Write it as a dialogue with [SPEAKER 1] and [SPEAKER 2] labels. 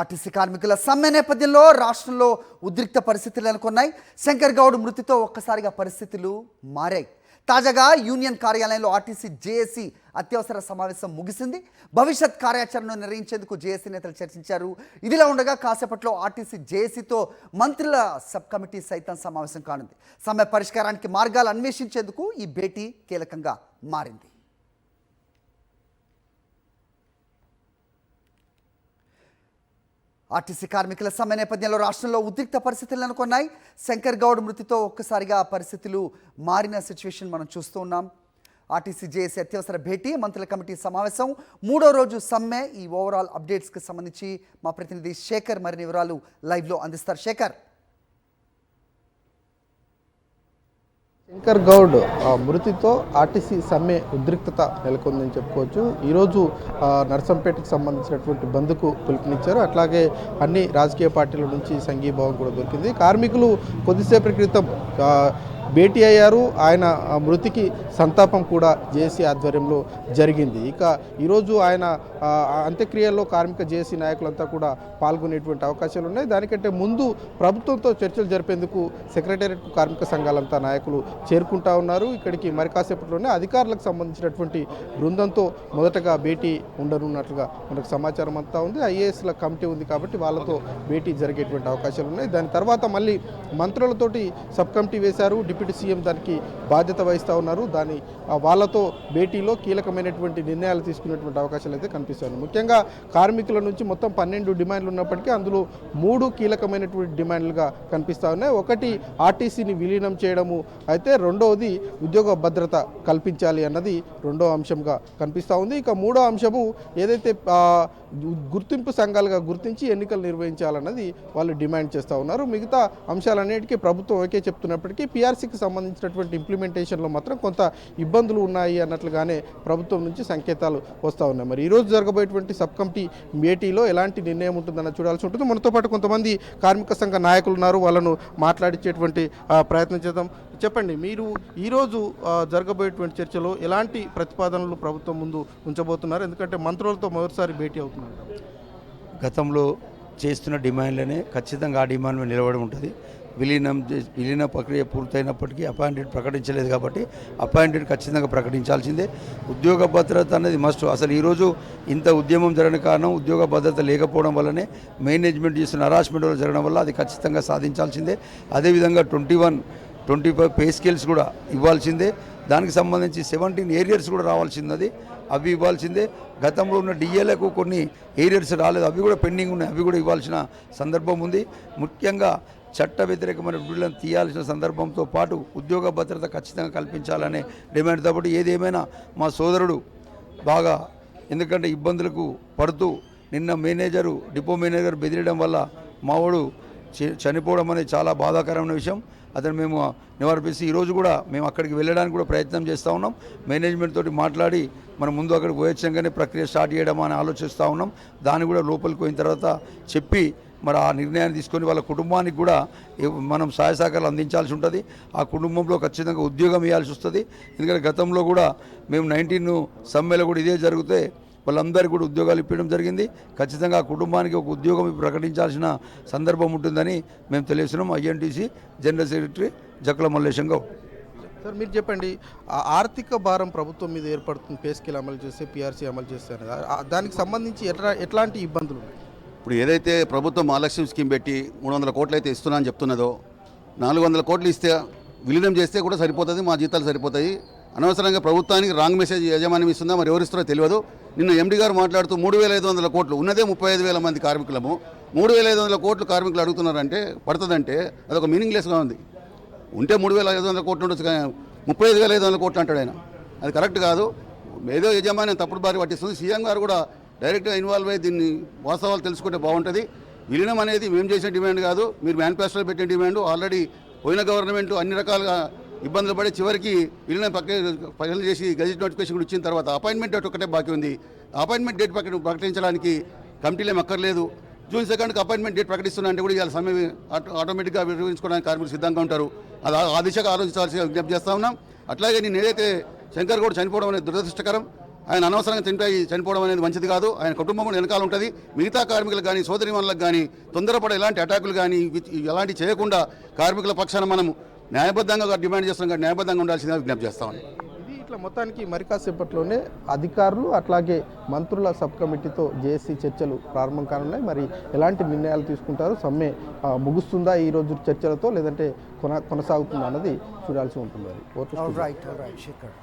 [SPEAKER 1] RTC కార్మికుల సమ్మె నేపథ్యంలో రాష్ట్రంలో ఉద్రిక్త పరిస్థితులు నెలకొన్నాయి. శంకర్ గౌడ్ మృతితో ఒక్కసారిగా పరిస్థితులు మారాయి. తాజాగా యూనియన్ కార్యాలయంలో ఆర్టీసీ జేఏసీ అత్యవసర సమావేశం ముగిసింది. భవిష్యత్ కార్యాచరణను నిర్ణయించేందుకు జేఏసీ నేతలు చర్చించారు. ఇదిలా ఉండగా కాసేపట్లో ఆర్టీసీ జేఏసీతో మంత్రుల సబ్ కమిటీ సైతం సమావేశం కానుంది. సమ్మె పరిష్కారానికి మార్గాలు అన్వేషించేందుకు ఈ భేటీ కీలకంగా మారింది. ఆర్టీసీ కార్మికుల సమ్మె నేపథ్యంలో రాష్ట్రంలో ఉద్రిక్త పరిస్థితులు నెలకొన్నాయి. శంకర్ గౌడ్ మృతితో ఒక్కసారిగా పరిస్థితులు మారిన సిచ్యువేషన్ మనం చూస్తూ ఉన్నాం. ఆర్టీసీ జేఏసీ అత్యవసర భేటీ, మంత్రుల కమిటీ సమావేశం, మూడో రోజు సమ్మె. ఈ ఓవరాల్ అప్డేట్స్కి సంబంధించి మా ప్రతినిధి శేఖర్ మరిన్ని వివరాలు లైవ్లో అందిస్తారు. శేఖర్.
[SPEAKER 2] శంకర్ గౌడ్ మృతితో ఆర్టీసీ సమ్మె ఉద్రిక్తత నెలకొందని చెప్పుకోవచ్చు. ఈరోజు నర్సంపేటకు సంబంధించినటువంటి బంద్కు పిలుపునిచ్చారు. అట్లాగే అన్ని రాజకీయ పార్టీల నుంచి సంఘీభావం కూడా దొరికింది. కార్మికులు కొద్దిసేపటి క్రితం భేటీ అయ్యారు. ఆయన మృతికి సంతాపం కూడా జేఏసీ ఆధ్వర్యంలో జరిగింది. ఇక ఈరోజు ఆయన అంత్యక్రియల్లో కార్మిక జేఏసీ నాయకులంతా కూడా పాల్గొనేటువంటి అవకాశాలు ఉన్నాయి. దానికంటే ముందు ప్రభుత్వంతో చర్చలు జరిపేందుకు సెక్రటేరియట్కు కార్మిక సంఘాలంతా నాయకులు చేరుకుంటా ఉన్నారు. ఇక్కడికి మరి కాసేపట్లోనే అధికారులకు సంబంధించినటువంటి బృందంతో మొదటగా భేటీ ఉండనున్నట్లుగా మనకు సమాచారం అంతా ఉంది. ఐఏఎస్ల కమిటీ ఉంది కాబట్టి వాళ్ళతో భేటీ జరిగేటువంటి అవకాశాలు ఉన్నాయి. దాని తర్వాత మళ్ళీ మంత్రులతోటి సబ్ కమిటీ వేశారు. డిప్యూటీ సీఎం దానికి బాధ్యత వహిస్తూ ఉన్నారు. వాళ్ళతో భేటీలో కీలకమైనటువంటి నిర్ణయాలు తీసుకునేటువంటి అవకాశాలు అయితే కనిపిస్తాయి. ముఖ్యంగా కార్మికుల నుంచి మొత్తం 12 డిమాండ్లు ఉన్నప్పటికీ అందులో 3 కీలకమైనటువంటి డిమాండ్లుగా కనిపిస్తూ ఉన్నాయి. ఒకటి ఆర్టీసీని విలీనం చేయడము అయితే, రెండవది ఉద్యోగ భద్రత కల్పించాలి అన్నది రెండో అంశంగా కనిపిస్తూ ఉంది. ఇక మూడో అంశము ఏదైతే గుర్తింపు సంఘాలుగా గుర్తించి ఎన్నికలు నిర్వహించాలన్నది వాళ్ళు డిమాండ్ చేస్తూ ఉన్నారు. మిగతా అంశాలన్నిటికీ ప్రభుత్వం ఓకే చెప్తున్నప్పటికీ పీఆర్సీకి సంబంధించినటువంటి ఇంప్లిమెంటేషన్లో మాత్రం కొంత ఇబ్బందులు ఉన్నాయి అన్నట్లుగానే ప్రభుత్వం నుంచి సంకేతాలు వస్తూ ఉన్నాయి. మరి ఈరోజు జరగబోయేటువంటి సబ్ కమిటీ భేటీలో ఎలాంటి నిర్ణయం ఉంటుందన్న చూడాల్సి ఉంటుంది. మనతో పాటు కొంతమంది కార్మిక సంఘ నాయకులు ఉన్నారు. వాళ్ళను మాట్లాడించేటువంటి ప్రయత్నం చేద్దాం. చెప్పండి, మీరు ఈరోజు జరగబోయేటువంటి చర్చలో ఎలాంటి ప్రతిపాదనలు ప్రభుత్వం ముందు ఉంచబోతున్నారు? ఎందుకంటే మంత్రులతో మొదటిసారి భేటీ అవుతున్నారు.
[SPEAKER 3] గతంలో చేస్తున్న డిమాండ్లనే ఖచ్చితంగా ఆ డిమాండ్ మీద నిలబడి ఉంటుంది. విలీన ప్రక్రియ పూర్తయినప్పటికీ అపాయింటెడ్ ప్రకటించలేదు కాబట్టి అపాయింటెడ్ ఖచ్చితంగా ప్రకటించాల్సిందే. ఉద్యోగ భద్రత అనేది మస్ట్. అసలు ఈరోజు ఇంత ఉద్యమం జరగని కారణం ఉద్యోగ భద్రత లేకపోవడం వల్లనే మేనేజ్మెంట్ చేస్తున్న హరాస్మెంట్ వల్ల జరగడం వల్ల అది ఖచ్చితంగా సాధించాల్సిందే. అదేవిధంగా 25 పే స్కేల్స్ కూడా ఇవ్వాల్సిందే. దానికి సంబంధించి 17 ఏరియర్స్ కూడా రావాల్సింది, అవి ఇవ్వాల్సిందే. గతంలో ఉన్న డిఏలకు కొన్ని ఏరియర్స్ రాలేదు, అవి కూడా పెండింగ్ ఉన్నాయి, అవి కూడా ఇవ్వాల్సిన సందర్భం ఉంది. ముఖ్యంగా చట్ట వ్యతిరేకమైన బిల్లులను తీయాల్సిన సందర్భంతో పాటు ఉద్యోగ భద్రత ఖచ్చితంగా కల్పించాలనే డిమాండ్. కాబట్టి ఏదేమైనా మా సోదరుడు బాగా, ఎందుకంటే ఇబ్బందులకు పడుతూ నిన్న డిపో మేనేజర్ బెదిరియడం వల్ల మావాడు చనిపోవడం అనేది చాలా బాధాకరమైన విషయం. అతను మేము నివారిపిస్తే ఈరోజు కూడా మేము అక్కడికి వెళ్ళడానికి కూడా ప్రయత్నం చేస్తూ ఉన్నాం. మేనేజ్మెంట్ తోటి మాట్లాడి మనం ముందు అక్కడికి పోయొచ్చంగానే ప్రక్రియ స్టార్ట్ చేయడం అని ఆలోచిస్తూ ఉన్నాం. దాన్ని కూడా లోపలికి పోయిన తర్వాత చెప్పి మరి ఆ నిర్ణయాన్ని తీసుకొని వాళ్ళ కుటుంబానికి కూడా మనం సహాయ సహకారాలు అందించాల్సి ఉంటుంది. ఆ కుటుంబంలో ఖచ్చితంగా ఉద్యోగం ఇవ్వాల్సి వస్తుంది. ఎందుకంటే గతంలో కూడా మేము 19 సమ్మెలో కూడా ఇదే జరిగితే వాళ్ళందరికీ కూడా ఉద్యోగాలు ఇప్పించడం జరిగింది. ఖచ్చితంగా ఆ కుటుంబానికి ఒక ఉద్యోగం ప్రకటించాల్సిన సందర్భం ఉంటుందని మేము తెలియజేస్తున్నాం. INTUC general secretary Jakkala Mallesham Goud.
[SPEAKER 2] Sir, మీరు చెప్పండి, ఆర్థిక భారం ప్రభుత్వం మీద ఏర్పడుతుంది పే స్కేల్ అమలు చేస్తే, పీఆర్సీ అమలు చేస్తే, దానికి సంబంధించి ఎట్లాంటి ఇబ్బందులు ఉన్నాయి?
[SPEAKER 4] ఇప్పుడు ఏదైతే ప్రభుత్వం మహాలక్ష్మి స్కీమ్ పెట్టి 300 కోట్లు అయితే ఇస్తున్నా అని చెప్తున్నదో, 400 కోట్లు ఇస్తే విలీనం చేస్తే కూడా సరిపోతుంది, మా జీతాలు సరిపోతాయి. అనవసరంగా ప్రభుత్వానికి రాంగ్ మెసేజ్ యజమాన్యం ఇస్తుందా, మరి ఎవరిస్తారో తెలియదు. నిన్న ఎండీ గారు మాట్లాడుతూ 3500 కోట్లు ఉన్నదే 35,000 మంది కార్మికులము, 3500 కోట్లు కార్మికులు అడుగుతున్నారంటే పడుతుందంటే అదొక మీనింగ్లెస్గా ఉంది. ఉంటే 3500 కోట్లు ఉండొచ్చు, 35,500 కోట్లు అంటాడు ఆయన. అది కరెక్ట్ కాదు. ఏదో యజమాన్యం తప్పుడు బారి పట్టిస్తుంది. సీఎం గారు కూడా డైరెక్ట్గా ఇన్వాల్వ్ అయ్యి దీన్ని వాస్తవాలు తెలుసుకుంటే బాగుంటుంది. విలీనం అనేది మేము చేసే డిమాండ్ కాదు, మీరు మేనిఫెస్టోలో పెట్టిన డిమాండ్. ఆల్రెడీ పోయిన గవర్నమెంట్ అన్ని రకాలుగా ఇబ్బందులు పడి చివరికి విలీనం ఫైనల్ చేసి గెజిట్ నోటిఫికేషన్ ఇచ్చిన తర్వాత అపాయింట్మెంట్ డేట్ ఒకటే బాకీ ఉంది. అపాయింట్మెంట్ డేట్ ప్రకటించడానికి కమిటీలు ఏం అక్కర్లేదు. జూన్ 2కి అపాయింట్మెంట్ డేట్ ప్రకటిస్తున్నా అంటే కూడా ఇవాళ సమయం ఆటోమేటిక్గా నిర్వహించుకోవడానికి కార్మికులు సిద్ధంగా ఉంటారు. అది ఆ దిశగా ఆలోచించాల్సి విజ్ఞప్తి చేస్తూ ఉన్నాం. అట్లాగే నేను ఏదైతే శంకర్ గౌడ్ చనిపోవడం అనేది దురదృష్టకరం. ఆయన అనవసరంగా చనిపోవడం అనేది మంచిది కాదు. ఆయన కుటుంబం కూడా వెనకాల ఉంటుంది. మిగతా కార్మికులకు కానీ సోదరిమణులకు కానీ తొందరపడే ఎలాంటి అటాకులు కానీ ఎలాంటివి చేయకుండా కార్మికుల పక్షాన మనం న్యాయబద్ధంగా డిమాండ్ చేస్తున్నాం కాబట్టి న్యాయబద్ధంగా ఉండాల్సిందిగా విజ్ఞప్తి చేస్తామని.
[SPEAKER 2] ఇది ఇట్లా మొత్తానికి మరి కాసేపట్లోనే అధికారులు అట్లాగే మంత్రుల సబ్ కమిటీతో జేఏసీ చర్చలు ప్రారంభం కానున్నాయి. మరి ఎలాంటి నిర్ణయాలు తీసుకుంటారు, సమ్మె ముగుస్తుందా ఈ రోజు చర్చలతో లేదంటే కొనసాగుతుందా అన్నది చూడాల్సి ఉంటుంది.
[SPEAKER 1] రైట్ శేఖర్.